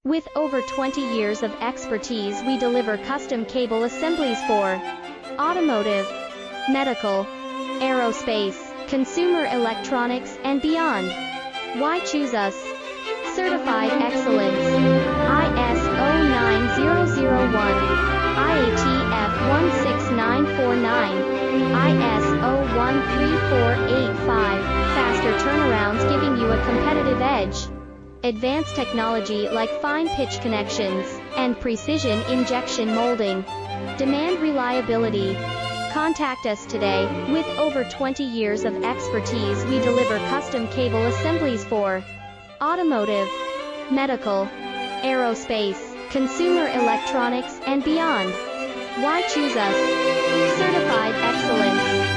With over 20 years of expertise, we deliver custom cable assemblies for automotive, medical, aerospace, consumer electronics, and beyond. Why choose us? Certified excellence. ISO 9001, IATF 16949, ISO 13485. Faster turnarounds, giving you a competitive edge. Advanced technology like fine pitch connections and precision injection molding. Demand reliability. Contact us today. With over 20 years of expertise, we deliver custom cable assemblies for automotive, medical, aerospace, consumer electronics, and beyond. Why choose us? Certified excellence.